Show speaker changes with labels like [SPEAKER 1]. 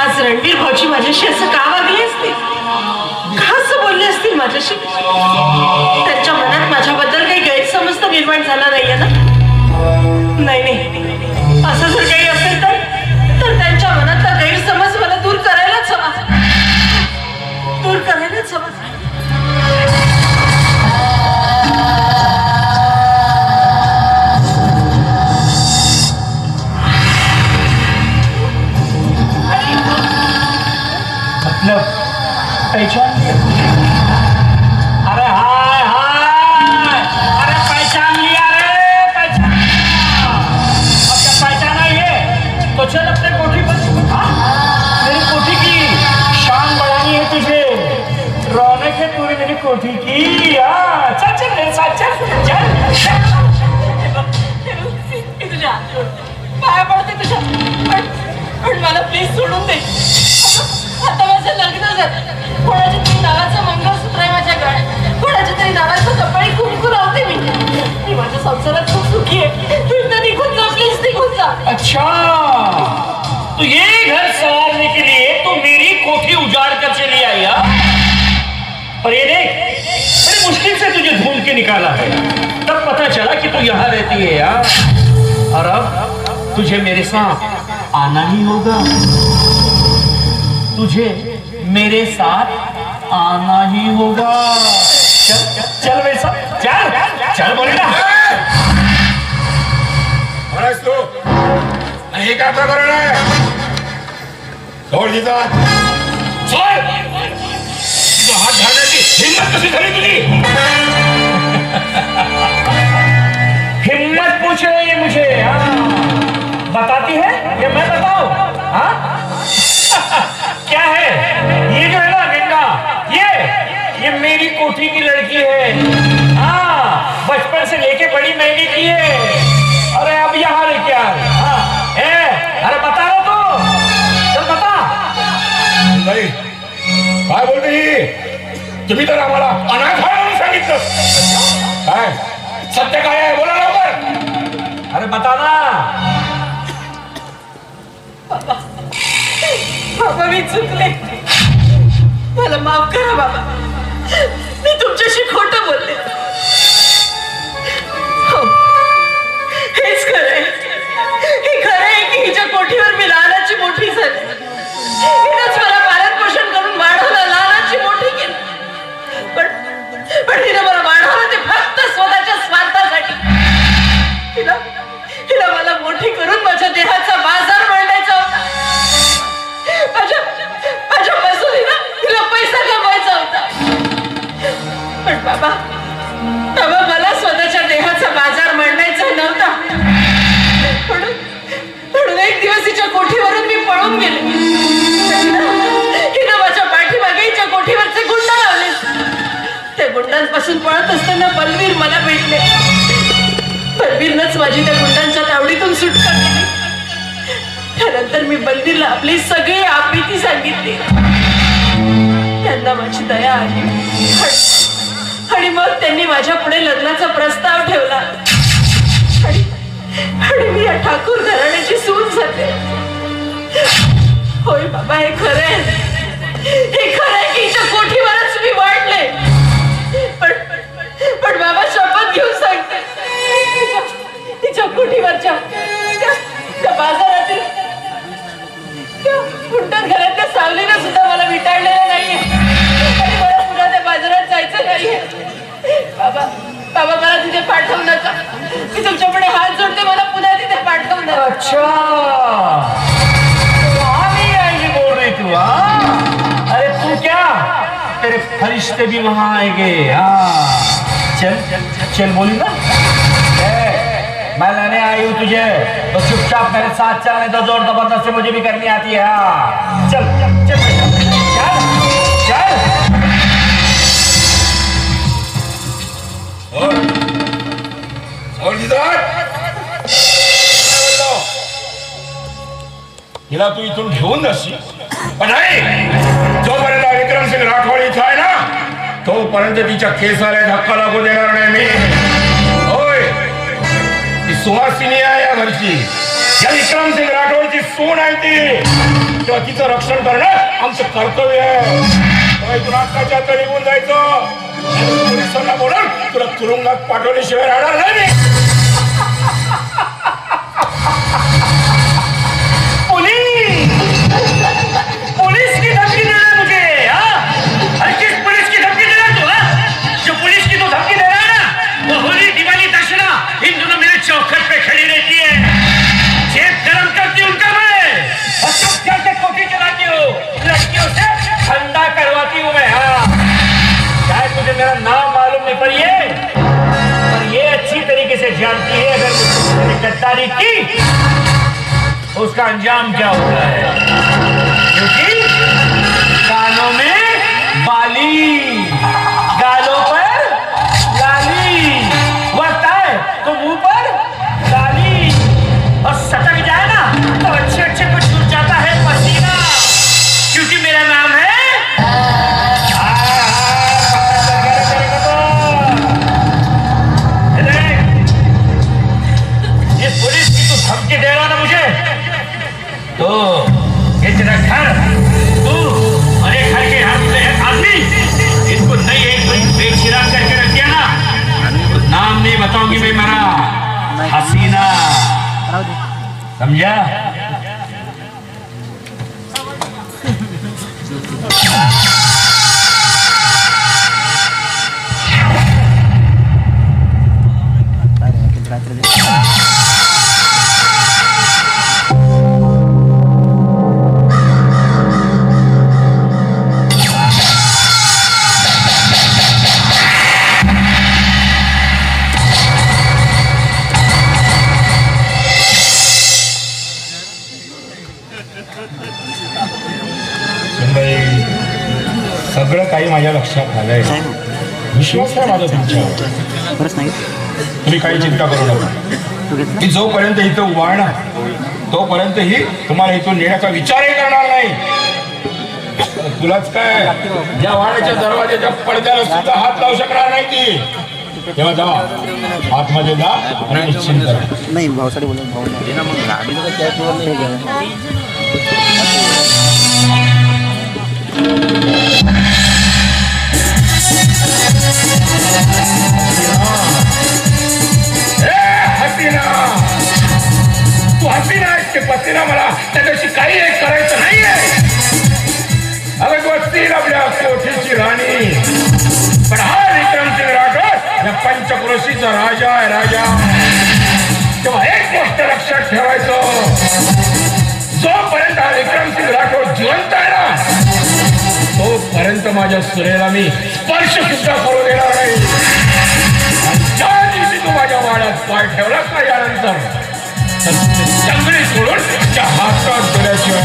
[SPEAKER 1] आज रणवीर भाऊजी माझ्याशी असं का वागले असतील, का असं बोलले असतील माझ्याशी? त्यांच्या मनात माझ्याबद्दल काही गैरसमज तर निर्माण झाला नाहीये ना? नाही, असं जर काही असेल तर त्यांच्या मनातला गैरसमज मला दूर करायलाच हवा.
[SPEAKER 2] मतलब पहचान लिया? अरे हाय हाय, अरे पहचान लिया रे, पहचान लिया. अब क्या पहचाना ये तो चल अपने कोठी पर. हाँ, मेरी कोठी की शान बढ़ानी है तुझे, रौनक है पूरी मेरी कोठी की. हाँ चल चल मेरे साथ चल चल.
[SPEAKER 1] तुझ्या पाया पडते तुझ्या, पण मला प्लीज सोडून दे. आता माझं लग्न झालं, कोणाच्या तरी नावाचं मंगळसूत्र आहे माझ्या गळ्यात, कोणाच्या तरी नावाचं कपाळी कुंकू लावते मी माझ्या संसारात खूप सुखी आहे. तू इथं निघून जा, प्लीज निघून जा.
[SPEAKER 2] अच्छा, तो ये घर संवारने के लिए तो मेरी कोठी उजाड़ कर चली आई. और ये देख, बड़ी मुश्किल से तुझे ढूंढ के निकाला है, तब पता चला कि तू यहाँ रहती है यार. और अब तुझे मेरे साथ आना ही होगा, तुझे मेरे साथ आना ही होगा. चल चल मेरे साथ चल चल. बोले ना
[SPEAKER 3] तू नाही काय प्रकरण आहे? सोड तिचा हात घालण्याची हिम्मत कशी झाली तुझी?
[SPEAKER 2] हिम्मत पूछ रही है मुझे? बताती है या मैं बताऊं? क्या है ये जो है ना गंगा, ये मेरी कोठी की लड़की है. हाँ, बचपन से लेके बड़ी महंगी की है. अरे अब यहाँ लेके आ रही. अरे बता रहा तू, चल बता.
[SPEAKER 3] नाही काय बोलते ही? तुम्ही तर आम्हाला अनाथ आहे म्हणून सांगितलं. काय सत्य काय आहे बोला लवकर.
[SPEAKER 2] अरे बता ना.
[SPEAKER 1] बाबा मी चुकले, मला माफ करा बाबा. मी तुमच्याशी खोटं बोलले. हो, हेच खरंय. हे खरंय की हिच्या कोठीवर मी लहानाची मोठी झाली. हिनंच मला पालन पोषण करून वाढवलं, लहानाची मोठी केली. पण हिनं मला वाढवलं ते फक्त स्वतःच्या स्वार्थासाठी. हिला मला मोठी करून माझ्या देहाचा बाजार मांडायचा होता. माझ्यापासून हिला पैसा कमवायचा होता. पण बाबा मला स्वतःच्या देहाचा बाजार मांडायचा नव्हता. म्हणून एक दिवस हिच्या कोठीवरून मी पळून गेले. हिनं माझ्या पाठीमागे हिच्या कोठीवरचे गुंड लावले. त्या गुंडांपासून पळत असताना बलवीर मला भेटले. बलवीरनंच माझी त्या गुंडांच्या तावडीतून सुटका केली. त्यानंतर मी बलवीरला आपली सगळी आपीती सांगितली. त्यांना माझी दया आली आणि मग त्यांनी माझ्या पुढे लग्नाचा प्रस्ताव ठेवला. आणि मी या ठाकूर घराण्याची सून झाले. होय बाबा, हे खरंय. हे खरंय की हिच्या कोठीवरच मी वाढले. पण बाबा शपथ घेऊन सांगते, तिच्या कोठीवरच्या त्या बाजारातील त्या गुंडन घरातल्या सावलीनं सुद्धा मला विटाळलेलं नाहीये. आणि मला पुन्हा त्या बाजारात जायचं नाहीये. बाबा मला तिथे पाठवू नका. मी तुमच्या पुढे हात जोडते, मला पुन्हा तिथे पाठवू नका.
[SPEAKER 2] अच्छा, वहां नहीं आएगी बोल रही तू? अरे तू क्या, तेरे फरिश्ते भी वहां आएंगे. चल चल बोली ना. मैं लेने आई हूँ तुझे, तो चुपचाप मेरे साथ चल, नहीं तो जोर जबरदस्ती मुझे भी करनी आती है. चल चल चल चल.
[SPEAKER 3] हिला तू इथून घेऊन जाशील, पण नाही, जोपर्यंत विक्रमसिंग राठोड इथं आहे ना, तोपर्यंत तिच्या केसाला धक्का लागू देणार नाही मी. होय, ती या विक्रमसिंग राठोडची सून आहे ती, तेव्हा तिचं रक्षण करणं आमचं कर्तव्य आहे. तेव्हा इथून आत्ताच्या आता निघून जायचं. आणि पोलिसांना बोलून तुला तुरुंगात पाठवल्याशिवाय राहणार नाही मी.
[SPEAKER 2] पुलिस की धमकी दे रहा है मुझे, हाँ? अरे किस पुलिस की धमकी दे रहा है तू, हाँ? जो पुलिस की तो धमकी दे रहा है ना, वो होली दिवाली दशहरा इन दोनों मेरे चौखट पे खड़ी रहती है, जेब गरम करती हूँ उनका मैं, और सब जाके कोठी चलाती हूँ, लड़कियों से ठंडा करवाती हूँ मैं, हाँ? शायद मुझे मेरा नाम मालूम नहीं पर ये अच्छी तरीके से जानती है अगर मुझसे गद्दारी की उसका अंजाम क्या होता है, क्योंकि कानों में बाली, गालों पर लाली, वरता है तो मुंह पर लाली, और सटक जाए ना तो अच्छे अच्छे कुछ छूट जाता है पसीना, क्योंकि मेरा नाम है इस पुलिस की तो धमकी दे रहा ना मुझे, तो ये तेरा घर, तू और एक घर के आदमी, इनको नहीं एक बेचिरा करके रख दिया ना, तो नाम नहीं बताऊंगी मैं मेरा, हसीना, समझा?
[SPEAKER 3] सगळं काही माझ्या लक्षात आलंय. विश्वास आहे माझा तुमच्यावर. तुम्ही काही चिंता करू नका. की जोपर्यंत इथं उभा आहे ना तोपर्यंतही तुम्हाला इथून नेण्याचा विचारही करणार नाही. तुलाच काय या वाड्याच्या दरवाजाच्या पडद्याला सुद्धा हात लावू शकणार नाही ती. तेव्हा जावा आतमध्ये जा आणि निश्चिंत करा.
[SPEAKER 4] नाही भाऊसाठी बोलत भाऊ नाही ना, मग गाडीचं काय
[SPEAKER 3] हसीना, तू हसीना आहेस की पसीना, मला त्याच्याशी काही एक करायचं नाहीये. अगं तू असतील आपल्या कोठीची राणी, पण हा विक्रमसिंग राठोड या पंचक्रोशीचा राजा आहे, राजा. तेव्हा एक गोष्ट लक्षात ठेवायचं, जोपर्यंत हा विक्रमसिंग राठोड जिवंत आहे ना तोपर्यंत माझ्या सुरेला मी स्पर्श सुद्धा करू देणार नाही. ज्या दिवशी तू माझ्या वाड्यात पाय ठेवलास ना यानंतर जंगली सोडून त्या हातात दिल्याशिवाय